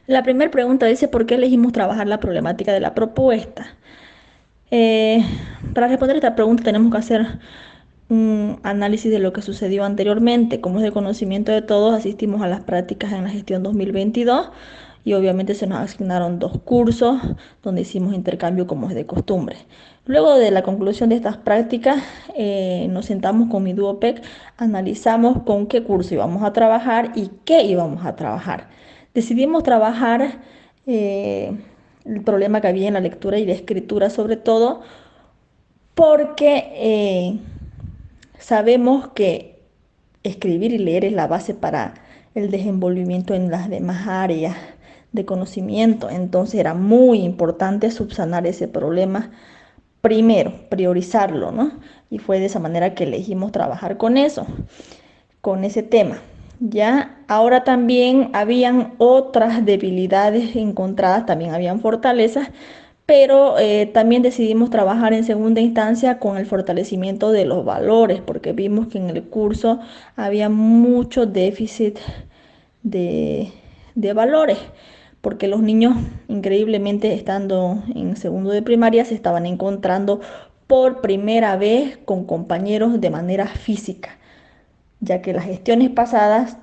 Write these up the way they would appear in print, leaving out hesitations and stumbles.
La primera pregunta dice, ¿por qué elegimos trabajar la problemática de la propuesta? Eh, para responder esta pregunta tenemos que hacer un análisis de lo que sucedió anteriormente. Como es de conocimiento de todos, asistimos a las prácticas en la gestión 2022 y obviamente se nos asignaron dos cursos donde hicimos intercambio como es de costumbre. Luego de la conclusión de estas prácticas, nos sentamos con mi Duopec, analizamos con qué curso íbamos a trabajar y qué íbamos a trabajar. Decidimos trabajar eh, el problema que había en la lectura y la escritura, sobre todo porque sabemos que escribir y leer es la base para el desenvolvimiento en las demás áreas de conocimiento. Entonces era muy importante subsanar ese problema primero, priorizarlo, ¿no? Y fue de esa manera que elegimos trabajar con eso, con ese tema. Ya, ahora también habían otras debilidades encontradas, también habían fortalezas, pero también decidimos trabajar en segunda instancia con el fortalecimiento de los valores, porque vimos que en el curso había mucho déficit de, de valores, porque los niños, increíblemente, estando en segundo de primaria, se estaban encontrando por primera vez con compañeros de manera física, ya que las gestiones pasadas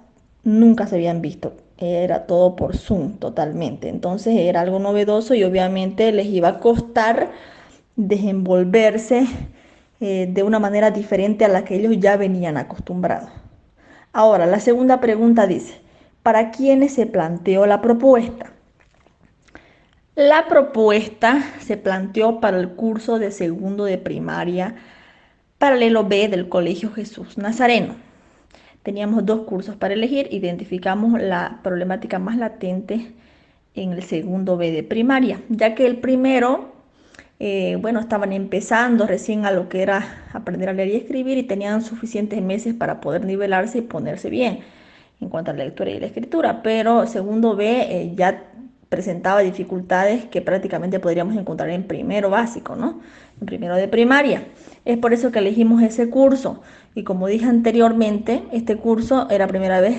nunca se habían visto. Era todo por Zoom totalmente. Entonces era algo novedoso y obviamente les iba a costar desenvolverse de una manera diferente a la que ellos ya venían acostumbrados. Ahora, la segunda pregunta dice, ¿para quiénes se planteó la propuesta? La propuesta se planteó para el curso de segundo de primaria, paralelo B del Colegio Jesús Nazareno. Teníamos dos cursos para elegir, identificamos la problemática más latente en el segundo B de primaria, ya que el primero, bueno, estaban empezando recién a lo que era aprender a leer y escribir y tenían suficientes meses para poder nivelarse y ponerse bien en cuanto a la lectura y la escritura, pero segundo B ya presentaba dificultades que prácticamente podríamos encontrar en primero básico, ¿no? En primero de primaria. Es por eso que elegimos ese curso y como dije anteriormente, este curso era la primera vez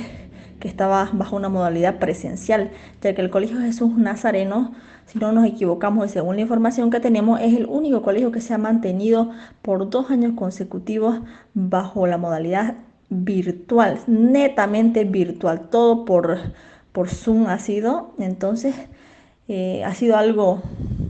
que estaba bajo una modalidad presencial, ya que el Colegio Jesús Nazareno, si no nos equivocamos y según la información que tenemos, es el único colegio que se ha mantenido por 2 años consecutivos bajo la modalidad virtual, netamente virtual, todo por Zoom ha sido. Entonces ha sido algo,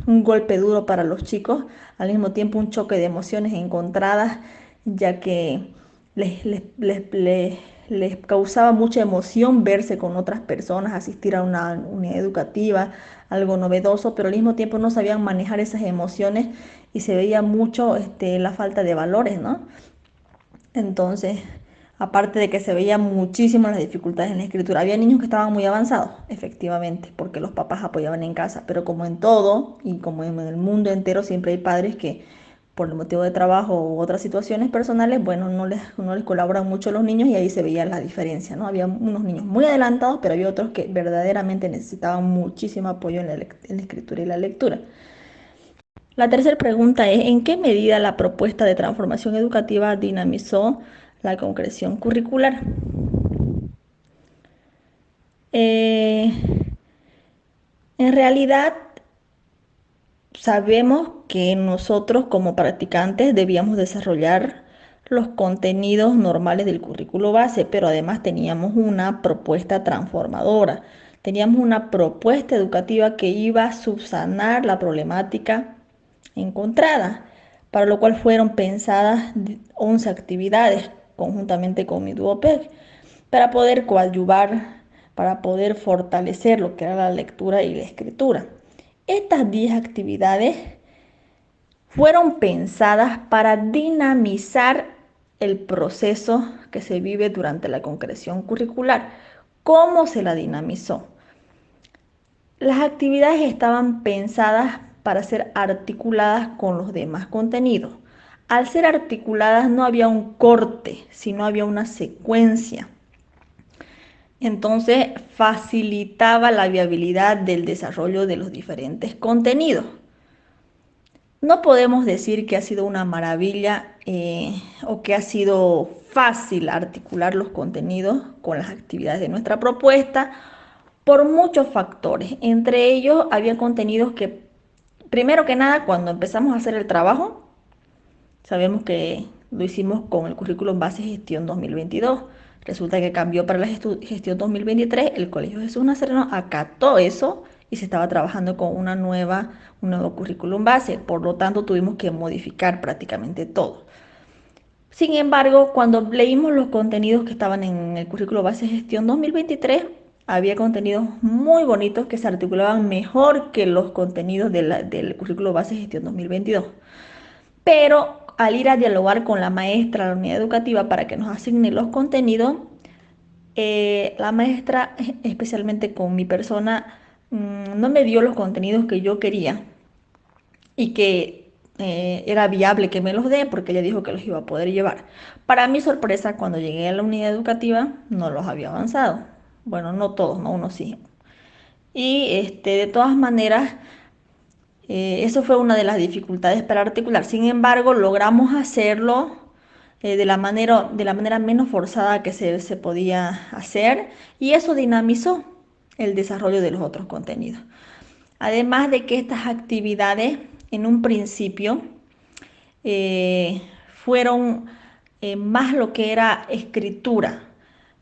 un golpe duro para los chicos, al mismo tiempo un choque de emociones encontradas, ya que les causaba mucha emoción verse con otras personas, asistir a una unidad educativa, algo novedoso, pero al mismo tiempo no sabían manejar esas emociones y se veía mucho la falta de valores, ¿no? Entonces, aparte de que se veían muchísimo las dificultades en la escritura, había niños que estaban muy avanzados, efectivamente, porque los papás apoyaban en casa, pero como en todo y como en el mundo entero, siempre hay padres que por el motivo de trabajo u otras situaciones personales, bueno, no les colaboran mucho los niños y ahí se veía la diferencia, ¿no? Había unos niños muy adelantados, pero había otros que verdaderamente necesitaban muchísimo apoyo en la escritura y la lectura. La tercera pregunta es, ¿en qué medida la propuesta de transformación educativa dinamizó la concreción curricular? Eh, en realidad, sabemos que nosotros como practicantes debíamos desarrollar los contenidos normales del currículo base, pero además teníamos una propuesta transformadora. Teníamos una propuesta educativa que iba a subsanar la problemática encontrada, para lo cual fueron pensadas 11 actividades conjuntamente con mi Duopec para poder coadyuvar, para poder fortalecer lo que era la lectura y la escritura. Estas 10 actividades fueron pensadas para dinamizar el proceso que se vive durante la concreción curricular. ¿Cómo se la dinamizó? Las actividades estaban pensadas para ser articuladas con los demás contenidos. Al ser articuladas no había un corte, sino había una secuencia. Entonces facilitaba la viabilidad del desarrollo de los diferentes contenidos. No podemos decir que ha sido una maravilla o que ha sido fácil articular los contenidos con las actividades de nuestra propuesta, por muchos factores. Entre ellos había contenidos que, primero que nada, cuando empezamos a hacer el trabajo, sabemos que lo hicimos con el currículum base gestión 2022. Resulta que cambió para la gestión 2023. El Colegio Jesús Nazareno acató eso y se estaba trabajando con un nuevo currículum base. Por lo tanto, tuvimos que modificar prácticamente todo. Sin embargo, cuando leímos los contenidos que estaban en el currículo base gestión 2023, había contenidos muy bonitos que se articulaban mejor que los contenidos del currículo base gestión 2022. Pero al ir a dialogar con la maestra de la unidad educativa para que nos asigne los contenidos, la maestra, especialmente con mi persona, no me dio los contenidos que yo quería y que era viable que me los dé porque ella dijo que los iba a poder llevar. Para mi sorpresa, cuando llegué a la unidad educativa, no los había avanzado. Bueno, no todos, no unos sí. Y de todas maneras, eso fue una de las dificultades para articular. Sin embargo, logramos hacerlo de la manera menos forzada que se podía hacer y eso dinamizó el desarrollo de los otros contenidos. Además de que estas actividades en un principio eh, fueron más lo que era escritura.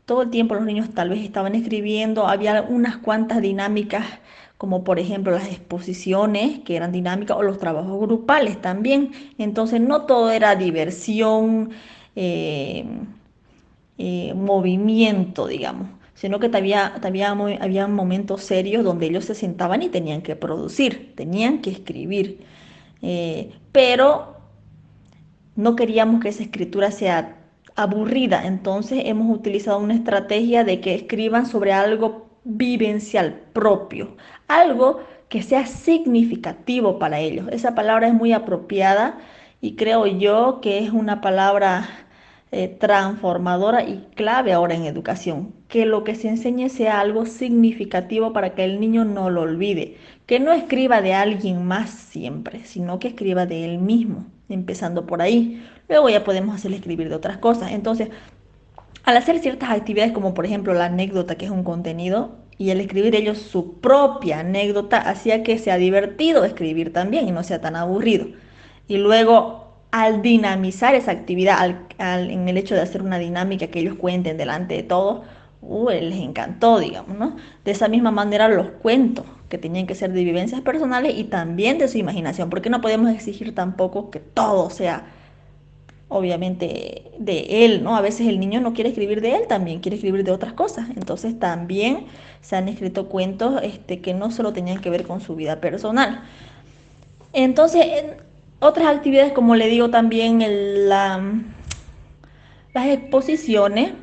Todo el tiempo los niños tal vez estaban escribiendo, había unas cuantas dinámicas, como por ejemplo las exposiciones, que eran dinámicas, o los trabajos grupales también. Entonces no todo era diversión, eh, movimiento, digamos, sino que había momentos serios donde ellos se sentaban y tenían que producir, tenían que escribir. Pero no queríamos que esa escritura sea aburrida, entonces hemos utilizado una estrategia de que escriban sobre algo vivencial propio, algo que sea significativo para ellos. Esa palabra es muy apropiada y creo yo que es una palabra transformadora y clave ahora en educación, que lo que se enseñe sea algo significativo para que el niño no lo olvide, que no escriba de alguien más siempre, sino que escriba de él mismo, empezando por ahí. Luego ya podemos hacerle escribir de otras cosas. Entonces, al hacer ciertas actividades como por ejemplo la anécdota, que es un contenido, y el escribir ellos su propia anécdota, hacía que sea divertido escribir también y no sea tan aburrido. Y luego, al dinamizar esa actividad, en el hecho de hacer una dinámica que ellos cuenten delante de todos, les encantó, digamos, ¿no? De esa misma manera los cuentos, que tenían que ser de vivencias personales y también de su imaginación, porque no podemos exigir tampoco que todo sea obviamente de él, ¿no? A veces el niño no quiere escribir de él, también quiere escribir de otras cosas. Entonces también se han escrito cuentos que no solo tenían que ver con su vida personal. Entonces, en otras actividades, como le digo también, las exposiciones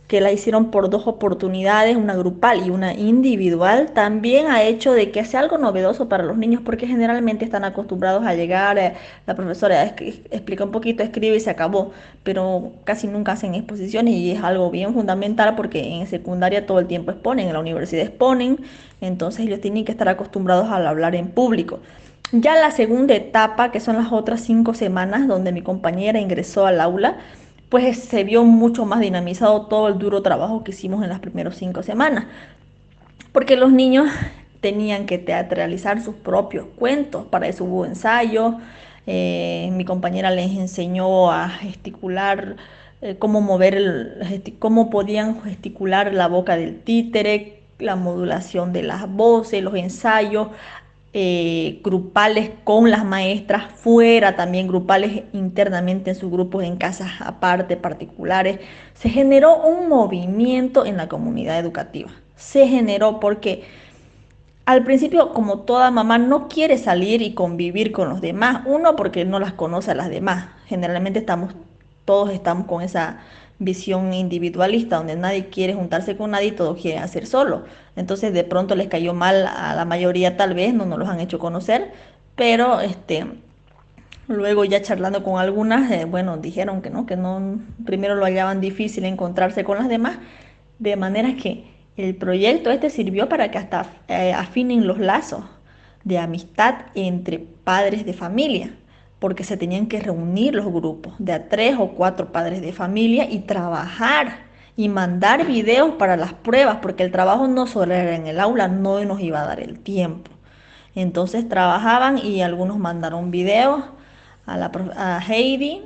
que la hicieron por dos oportunidades, una grupal y una individual, también ha hecho de que sea algo novedoso para los niños porque generalmente están acostumbrados a llegar, la profesora explica un poquito, escribe y se acabó, pero casi nunca hacen exposiciones y es algo bien fundamental porque en secundaria todo el tiempo exponen, en la universidad exponen, entonces ellos tienen que estar acostumbrados a hablar en público. Ya la segunda etapa, que son las otras 5 semanas, donde mi compañera ingresó al aula, pues se vio mucho más dinamizado todo el duro trabajo que hicimos en las primeras 5 semanas, porque los niños tenían que teatralizar sus propios cuentos, para eso hubo ensayos, mi compañera les enseñó a gesticular, cómo cómo podían gesticular la boca del títere, la modulación de las voces, los ensayos, grupales con las maestras, fuera también grupales internamente en sus grupos, en casas aparte, particulares. Se generó un movimiento en la comunidad educativa. Se generó porque al principio, como toda mamá, no quiere salir y convivir con los demás. Uno, porque no las conoce a las demás. Generalmente todos estamos con esa visión individualista, donde nadie quiere juntarse con nadie y todos quieren hacer solo. Entonces, de pronto les cayó mal a la mayoría, tal vez, no nos los han hecho conocer, pero luego ya charlando con algunas, bueno, dijeron que no, primero lo hallaban difícil encontrarse con las demás, de manera que el proyecto sirvió para que hasta afinen los lazos de amistad entre padres de familia, porque se tenían que reunir los grupos de a 3 o 4 padres de familia y trabajar y mandar videos para las pruebas, porque el trabajo no solo era en el aula, no nos iba a dar el tiempo. Entonces trabajaban y algunos mandaron videos a Heidi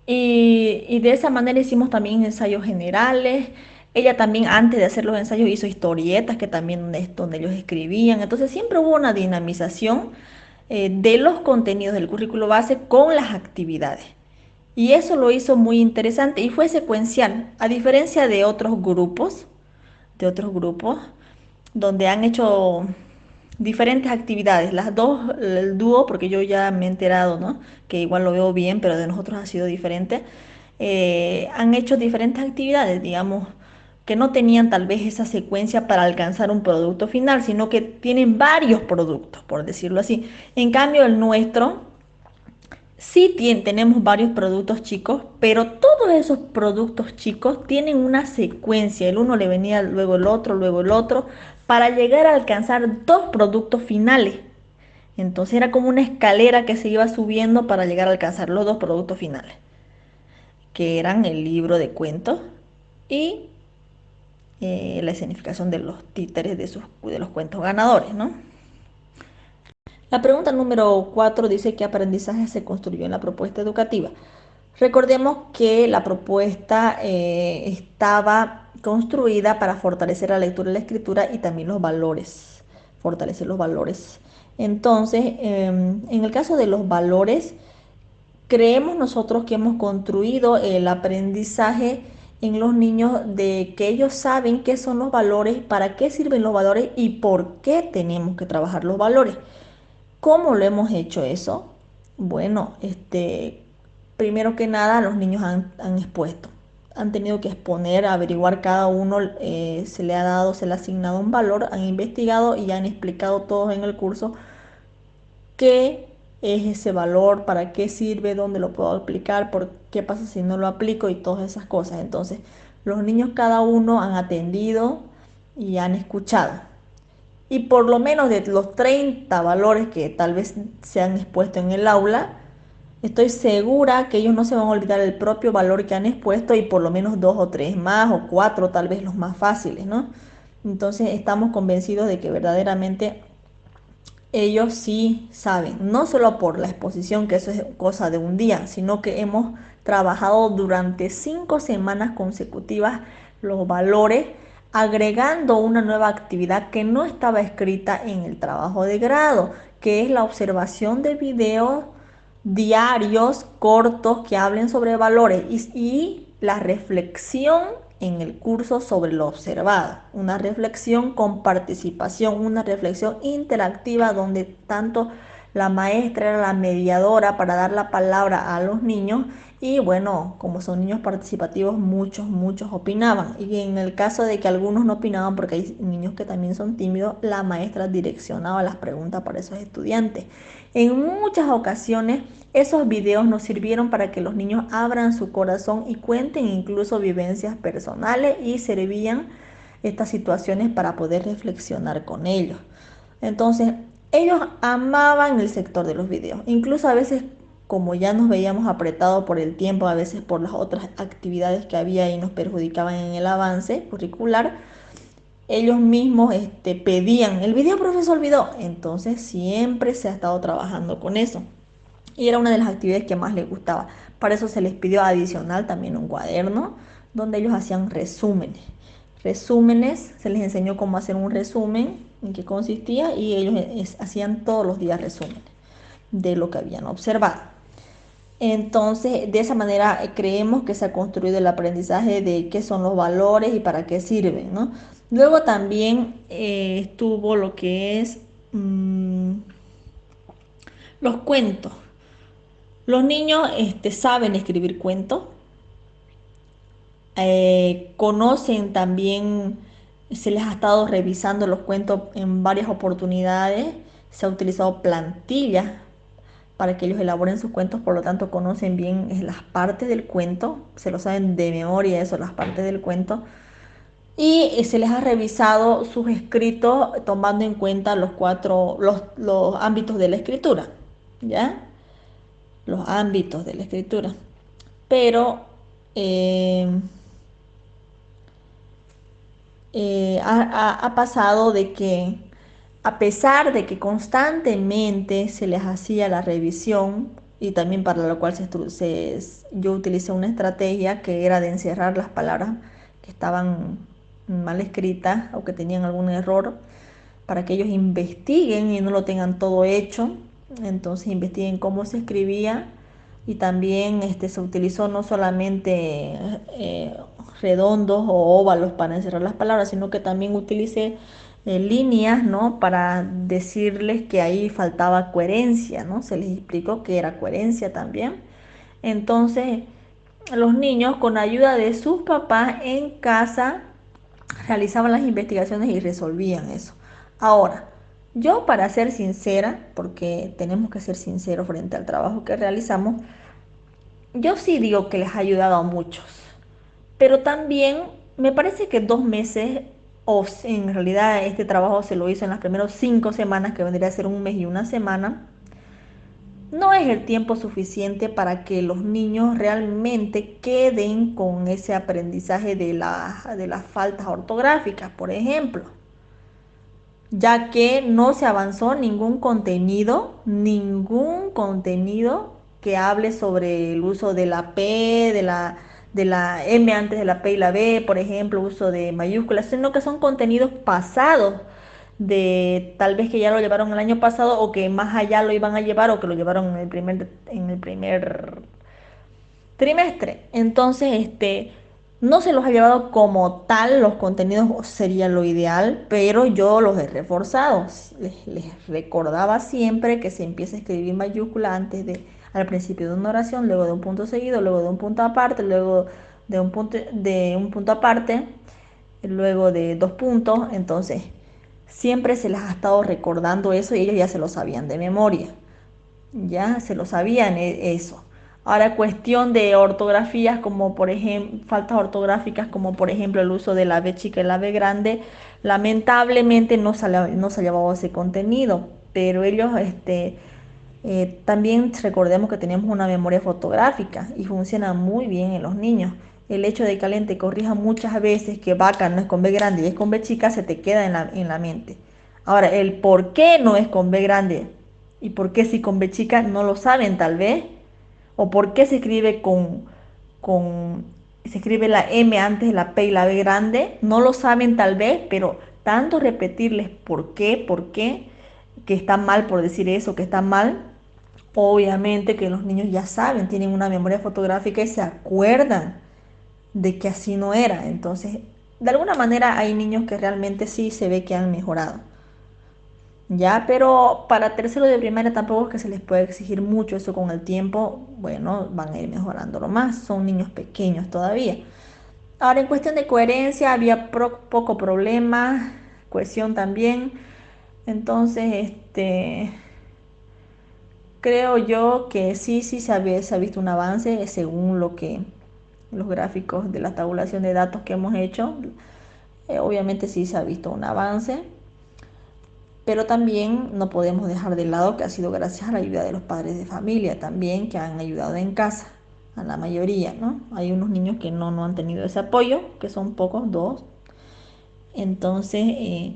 y de esa manera hicimos también ensayos generales. Ella también antes de hacer los ensayos hizo historietas que también es donde ellos escribían. Entonces siempre hubo una dinamización de los contenidos del currículo base con las actividades. Y eso lo hizo muy interesante y fue secuencial, a diferencia de otros grupos, donde han hecho diferentes actividades. Las dos, el dúo, porque yo ya me he enterado, ¿no? Que igual lo veo bien, pero de nosotros ha sido diferente. Han hecho diferentes actividades, digamos, que no tenían tal vez esa secuencia para alcanzar un producto final, sino que tienen varios productos, por decirlo así. En cambio, el nuestro sí tenemos varios productos chicos, pero todos esos productos chicos tienen una secuencia. El uno le venía luego el otro, para llegar a alcanzar dos productos finales. Entonces era como una escalera que se iba subiendo para llegar a alcanzar los dos productos finales, que eran el libro de cuentos y la escenificación de los títeres de los cuentos ganadores, ¿no? La pregunta número 4 dice: ¿qué aprendizaje se construyó en la propuesta educativa? Recordemos que la propuesta estaba construida para fortalecer la lectura y la escritura y también los valores, fortalecer los valores. Entonces, en el caso de los valores, creemos nosotros que hemos construido el aprendizaje en los niños de que ellos saben qué son los valores, para qué sirven los valores y por qué tenemos que trabajar los valores. ¿Cómo lo hemos hecho eso? Bueno, primero que nada, los niños han expuesto, han tenido que exponer, averiguar cada uno, se le ha dado, se le ha asignado un valor, han investigado y han explicado todos en el curso qué es ese valor, para qué sirve, dónde lo puedo aplicar, por qué pasa si no lo aplico y todas esas cosas. Entonces, los niños cada uno han atendido y han escuchado. Y por lo menos de los 30 valores que tal vez se han expuesto en el aula, estoy segura que ellos no se van a olvidar el propio valor que han expuesto y por lo menos dos o tres más o cuatro, tal vez los más fáciles, ¿no? Entonces estamos convencidos de que verdaderamente ellos sí saben, no solo por la exposición, que eso es cosa de un día, sino que hemos trabajado durante 5 semanas consecutivas los valores, agregando una nueva actividad que no estaba escrita en el trabajo de grado, que es la observación de videos diarios cortos que hablen sobre valores y la reflexión en el curso sobre lo observado. Una reflexión con participación, una reflexión interactiva donde tanto la maestra era la mediadora para dar la palabra a los niños y bueno, como son niños participativos, muchos opinaban. Y en el caso de que algunos no opinaban, porque hay niños que también son tímidos, la maestra direccionaba las preguntas para esos estudiantes. En muchas ocasiones esos videos nos sirvieron para que los niños abran su corazón y cuenten incluso vivencias personales y servían estas situaciones para poder reflexionar con ellos. Entonces, ellos amaban el sector de los videos. Incluso a veces, como ya nos veíamos apretados por el tiempo, a veces por las otras actividades que había y nos perjudicaban en el avance curricular, ellos mismos pedían, el video profe se olvidó. Entonces, siempre se ha estado trabajando con eso. Y era una de las actividades que más les gustaba. Para eso se les pidió adicional también un cuaderno donde ellos hacían resúmenes. Resúmenes, se les enseñó cómo hacer un resumen, en qué consistía, y ellos hacían todos los días resúmenes de lo que habían observado. Entonces, de esa manera creemos que se ha construido el aprendizaje de qué son los valores y para qué sirven, ¿no? Luego también estuvo lo que es los cuentos. Los niños saben escribir cuentos, conocen también, se les ha estado revisando los cuentos en varias oportunidades, se ha utilizado plantillas para que ellos elaboren sus cuentos, por lo tanto conocen bien las partes del cuento, se lo saben de memoria eso, las partes del cuento, y se les ha revisado sus escritos tomando en cuenta los ámbitos de la escritura, ¿ya? Los ámbitos de la escritura. Pero ha pasado de que a pesar de que constantemente se les hacía la revisión, y también para lo cual yo utilicé una estrategia que era de encerrar las palabras que estaban mal escritas o que tenían algún error, para que ellos investiguen y no lo tengan todo hecho. Entonces investiguen cómo se escribía, y también se utilizó no solamente redondos o óvalos para encerrar las palabras, sino que también utilicé líneas, ¿no? Para decirles que ahí faltaba coherencia, ¿no? Se les explicó que era coherencia también. Entonces, los niños, con ayuda de sus papás en casa, realizaban las investigaciones y resolvían eso. Ahora, yo, para ser sincera, porque tenemos que ser sinceros frente al trabajo que realizamos, yo sí digo que les ha ayudado a muchos, pero también me parece que 2 meses, o en realidad este trabajo se lo hizo en las primeras 5 semanas, que vendría a ser un mes y una semana, no es el tiempo suficiente para que los niños realmente queden con ese aprendizaje de las faltas ortográficas, por ejemplo, ya que no se avanzó ningún contenido que hable sobre el uso de la P, de la M antes de la P y la B, por ejemplo, uso de mayúsculas, sino que son contenidos pasados, de tal vez que ya lo llevaron el año pasado o que más allá lo iban a llevar, o que lo llevaron en el primer trimestre. Entonces, no se los ha llevado como tal los contenidos, sería lo ideal, pero yo los he reforzado. Les recordaba siempre que se empieza a escribir mayúscula al principio de una oración, luego de un punto seguido, luego de un punto aparte, luego de un punto aparte, luego de 2 puntos. Entonces, siempre se les ha estado recordando eso y ellos ya se lo sabían de memoria. Ya se lo sabían eso. Ahora, cuestión de ortografías, como por ejemplo, faltas ortográficas, como por ejemplo el uso de la B chica y la B grande, lamentablemente no se ha llevado ese contenido, pero ellos, también recordemos que tenemos una memoria fotográfica y funciona muy bien en los niños. El hecho de que alguien te corrija muchas veces que vaca no es con B grande y es con B chica, se te queda en la mente. Ahora, el por qué no es con B grande y por qué sí con B chica no lo saben tal vez. O por qué con, se escribe la M antes de la P y la B grande, no lo saben tal vez, pero tanto repetirles por qué, que está mal por decir eso, que está mal. Obviamente que los niños ya saben, tienen una memoria fotográfica y se acuerdan de que así no era. Entonces, de alguna manera hay niños que realmente sí se ve que han mejorado. Ya, pero para tercero de primaria tampoco es que se les puede exigir mucho, eso con el tiempo, bueno, van a ir mejorándolo más, son niños pequeños todavía. Ahora, en cuestión de coherencia, había poco problema, cohesión también. Entonces, creo yo que sí se ha visto un avance, según lo que los gráficos de la tabulación de datos que hemos hecho. Obviamente sí se ha visto un avance, pero también no podemos dejar de lado que ha sido gracias a la ayuda de los padres de familia también, que han ayudado en casa, a la mayoría, ¿no? Hay unos niños que no han tenido ese apoyo, que son pocos, dos. Entonces,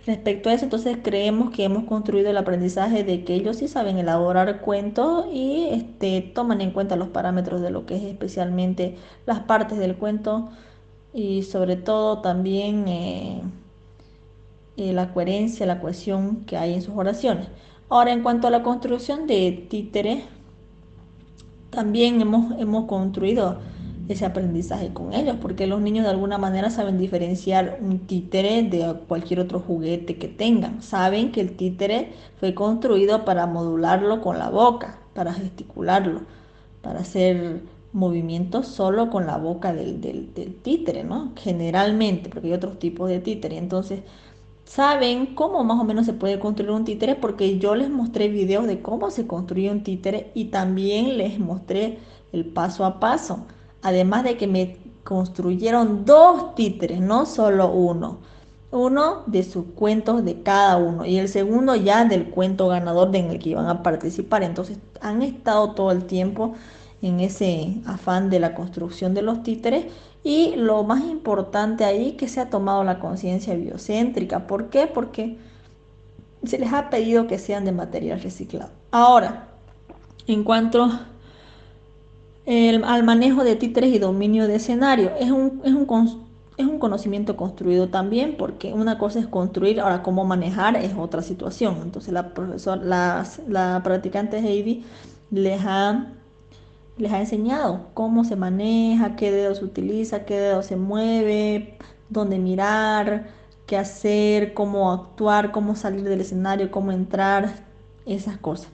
respecto a eso, entonces creemos que hemos construido el aprendizaje de que ellos sí saben elaborar cuentos y toman en cuenta los parámetros de lo que es especialmente las partes del cuento, y sobre todo también la coherencia, la cohesión que hay en sus oraciones. Ahora, en cuanto a la construcción de títeres, también hemos construido ese aprendizaje con ellos, porque los niños de alguna manera saben diferenciar un títere de cualquier otro juguete que tengan. Saben que el títere fue construido para modularlo con la boca, para gesticularlo, para hacer movimientos solo con la boca del títere, ¿no? Generalmente, porque hay otros tipos de títere. Entonces, saben cómo más o menos se puede construir un títere, porque yo les mostré videos de cómo se construye un títere y también les mostré el paso a paso. Además de que me construyeron 2 títeres, no solo uno. Uno de sus cuentos de cada uno y el segundo ya del cuento ganador en el que iban a participar. Entonces han estado todo el tiempo en ese afán de la construcción de los títeres, Y lo más importante ahí, que se ha tomado la conciencia biocéntrica. ¿Por qué? Porque se les ha pedido que sean de material reciclado. Ahora, en cuanto al manejo de títeres y dominio de escenario, es un conocimiento construido también, porque una cosa es construir, ahora cómo manejar es otra situación. Entonces la practicante Heidi les ha, les ha enseñado cómo se maneja, qué dedo se utiliza, qué dedo se mueve, dónde mirar, qué hacer, cómo actuar, cómo salir del escenario, cómo entrar, esas cosas.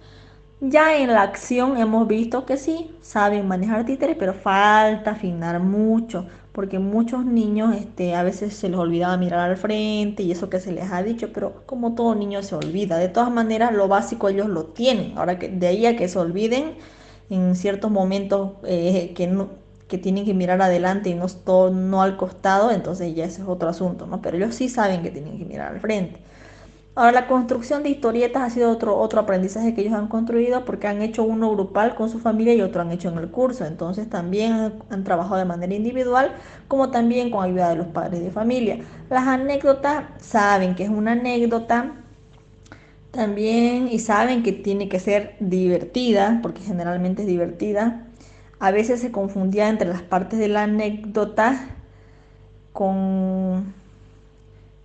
Ya en la acción hemos visto que sí, saben manejar títeres, pero falta afinar mucho, porque muchos niños a veces se les olvidaba mirar al frente y eso que se les ha dicho, pero como todo niño se olvida. De todas maneras, lo básico ellos lo tienen. Ahora que de ahí a que se olviden en ciertos momentos que tienen que mirar adelante y no al costado, entonces ya ese es otro asunto, ¿no? Pero ellos sí saben que tienen que mirar al frente. Ahora, la construcción de historietas ha sido otro aprendizaje que ellos han construido, porque han hecho uno grupal con su familia y otro han hecho en el curso. Entonces también han trabajado de manera individual, como también con ayuda de los padres de familia. Las anécdotas, saben que es una anécdota también, y saben que tiene que ser divertida, porque generalmente es divertida. A veces se confundía entre las partes de la anécdota con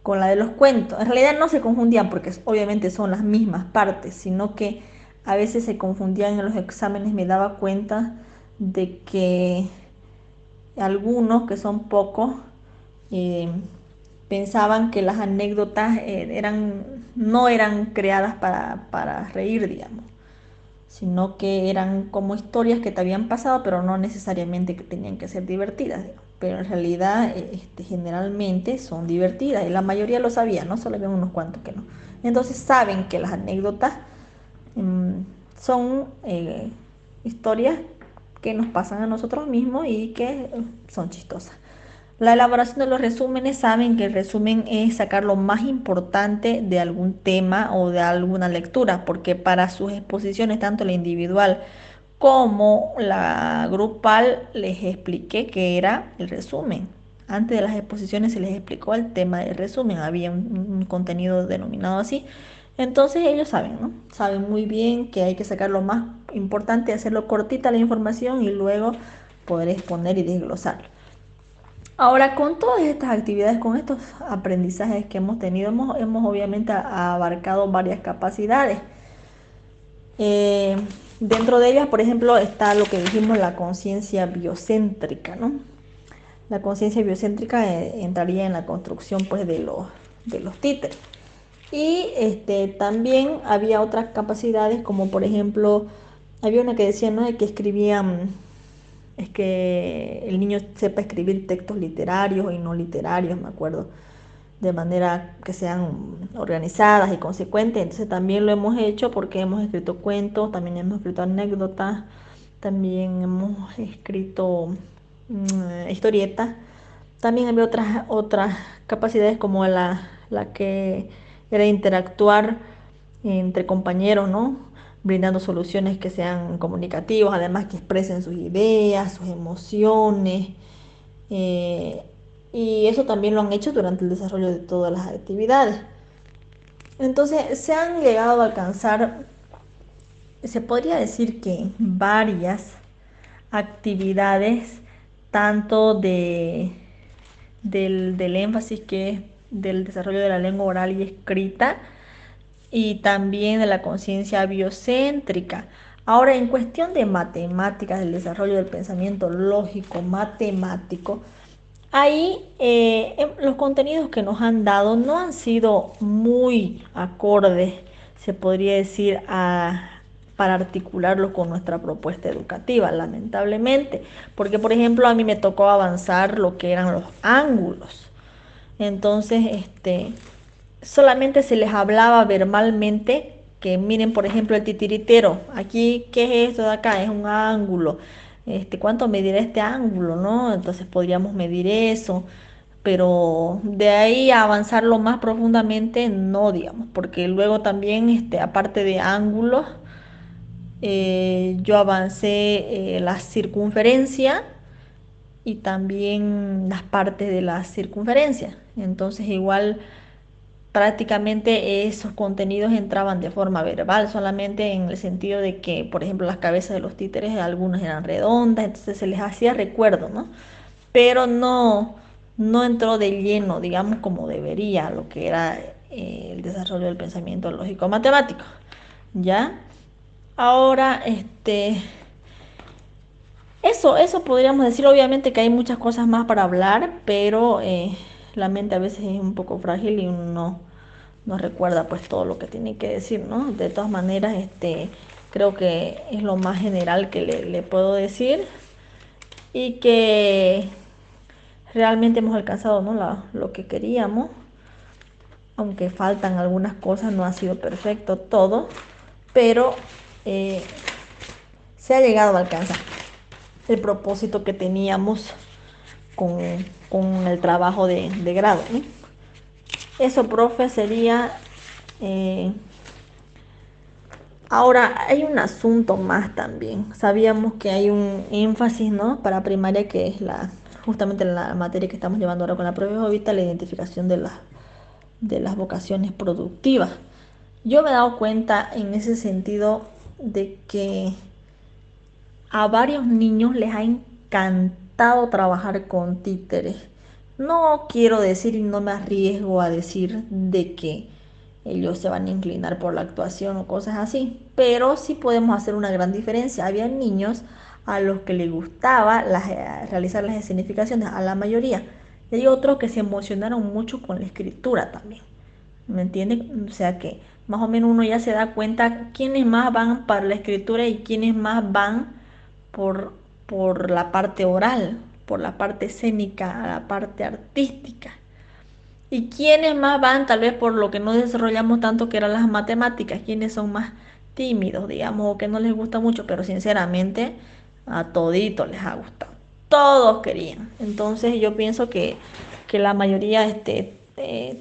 la de los cuentos. En realidad no se confundían, porque obviamente son las mismas partes, sino que a veces se confundían en los exámenes. Me daba cuenta de que algunos, que son pocos, eh, pensaban que las anécdotas no eran creadas para reír, digamos, sino que eran como historias que te habían pasado, pero no necesariamente que tenían que ser divertidas, digamos. Pero en realidad generalmente son divertidas, y la mayoría lo sabía, no solo había unos cuantos que no. Entonces saben que las anécdotas mm, son historias que nos pasan a nosotros mismos y que son chistosas. La elaboración de los resúmenes, saben que el resumen es sacar lo más importante de algún tema o de alguna lectura, porque para sus exposiciones, tanto la individual como la grupal, les expliqué qué era el resumen. Antes de las exposiciones se les explicó el tema del resumen, había un contenido denominado así. Entonces ellos saben, ¿no? Saben muy bien que hay que sacar lo más importante, hacerlo cortita la información y luego poder exponer y desglosarlo. Ahora, con todas estas actividades, con estos aprendizajes que hemos tenido, hemos obviamente abarcado varias capacidades. Eh, Dentro de ellas, por ejemplo, está lo que dijimos, la conciencia biocéntrica, ¿no? La conciencia biocéntrica entraría en la construcción, pues, de los títeres. Y también había otras capacidades, como por ejemplo, había una que decía, ¿no?, de que escribían, es que el niño sepa escribir textos literarios y no literarios, me acuerdo, de manera que sean organizadas y consecuentes. Entonces también lo hemos hecho, porque hemos escrito cuentos, también hemos escrito anécdotas, también hemos escrito historietas. También había otras capacidades, como la que era interactuar entre compañeros, ¿no? Brindando soluciones que sean comunicativas, además que expresen sus ideas, sus emociones. eh, y eso también lo han hecho durante el desarrollo de todas las actividades. Entonces, se han llegado a alcanzar, se podría decir que varias actividades, tanto del énfasis que es del desarrollo de la lengua oral y escrita, y también de la conciencia biocéntrica. Ahora, en cuestión de matemáticas, del desarrollo del pensamiento lógico matemático, ahí los contenidos que nos han dado no han sido muy acordes, se podría decir, para articularlos con nuestra propuesta educativa, lamentablemente, porque por ejemplo a mí me tocó avanzar lo que eran los ángulos. Entonces, solamente se les hablaba verbalmente que miren, por ejemplo, el titiritero. Aquí, ¿qué es esto de acá? Es un ángulo. ¿Cuánto medirá este ángulo, no? Entonces podríamos medir eso, pero de ahí a avanzarlo más profundamente, no, digamos, porque luego también, aparte de ángulos, yo avancé la circunferencia, y también las partes de la circunferencia. Entonces igual prácticamente esos contenidos entraban de forma verbal, solamente en el sentido de que, por ejemplo, las cabezas de los títeres, algunas eran redondas, entonces se les hacía recuerdo, ¿no? Pero no entró de lleno, digamos, como debería, lo que era el desarrollo del pensamiento lógico matemático. ¿Ya? Ahora, eso podríamos decir. Obviamente que hay muchas cosas más para hablar, pero la mente a veces es un poco frágil y uno no recuerda pues todo lo que tiene que decir, ¿no? De todas maneras, creo que es lo más general que le puedo decir y que realmente hemos alcanzado, ¿no? Lo que queríamos, aunque faltan algunas cosas, no ha sido perfecto todo, pero eh, se ha llegado a alcanzar el propósito que teníamos con, con el trabajo de grado, ¿no? Eso, profe, sería... eh, Ahora, hay un asunto más también. Sabíamos que hay un énfasis, ¿no? Para primaria, que es justamente la materia que estamos llevando ahora con la profe Jovita, la identificación de las vocaciones productivas. Yo me he dado cuenta en ese sentido de que a varios niños les ha encantado trabajar con títeres. No quiero decir y no me arriesgo a decir de que ellos se van a inclinar por la actuación o cosas así, pero sí podemos hacer una gran diferencia. Había niños a los que les gustaba realizar las escenificaciones, a la mayoría, y hay otros que se emocionaron mucho con la escritura también. ¿Me entienden? O sea que más o menos uno ya se da cuenta quiénes más van para la escritura y quiénes más van por, por la parte oral, por la parte escénica, la parte artística. Y quiénes más van tal vez por lo que no desarrollamos tanto, que eran las matemáticas, quienes son más tímidos, digamos, o que no les gusta mucho, pero sinceramente a toditos les ha gustado. Todos querían. Entonces yo pienso que la mayoría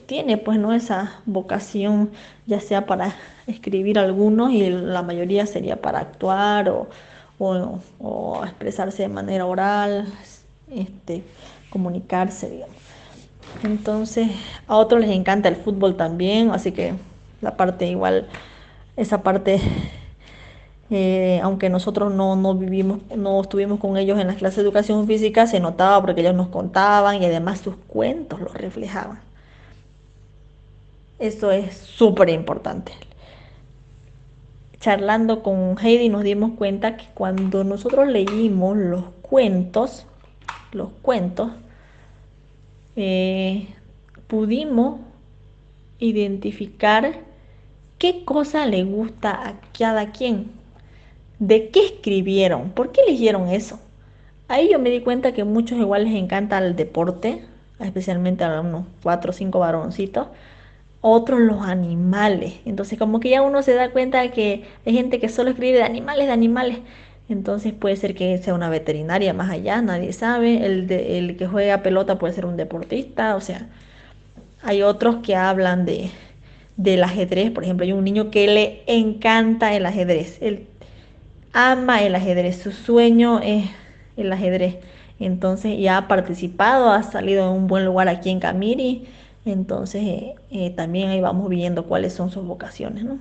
tiene pues no esa vocación, ya sea para escribir algunos y la mayoría sería para actuar o expresarse de manera oral, comunicarse, digamos. Entonces, a otros les encanta el fútbol también, así que la parte igual, esa parte, aunque nosotros no vivimos, no estuvimos con ellos en las clases de educación física, se notaba porque ellos nos contaban y además sus cuentos los reflejaban. Eso es súper importante. Charlando con Heidi nos dimos cuenta que cuando nosotros leímos los cuentos, eh, pudimos identificar qué cosa le gusta a cada quien, de qué escribieron, por qué eligieron eso. Ahí yo me di cuenta que muchos igual les encanta el deporte, especialmente a unos 4 o 5 varoncitos, otros los animales. Entonces como que ya uno se da cuenta de que hay gente que solo escribe de animales, de animales. Entonces puede ser que sea una veterinaria más allá, nadie sabe. El que juega pelota puede ser un deportista, o sea, hay otros que hablan del ajedrez. Por ejemplo, hay un niño que le encanta el ajedrez. Él ama el ajedrez. Su sueño es el ajedrez. Entonces ya ha participado, ha salido en un buen lugar aquí en Camiri. Entonces también ahí vamos viendo cuáles son sus vocaciones, ¿no?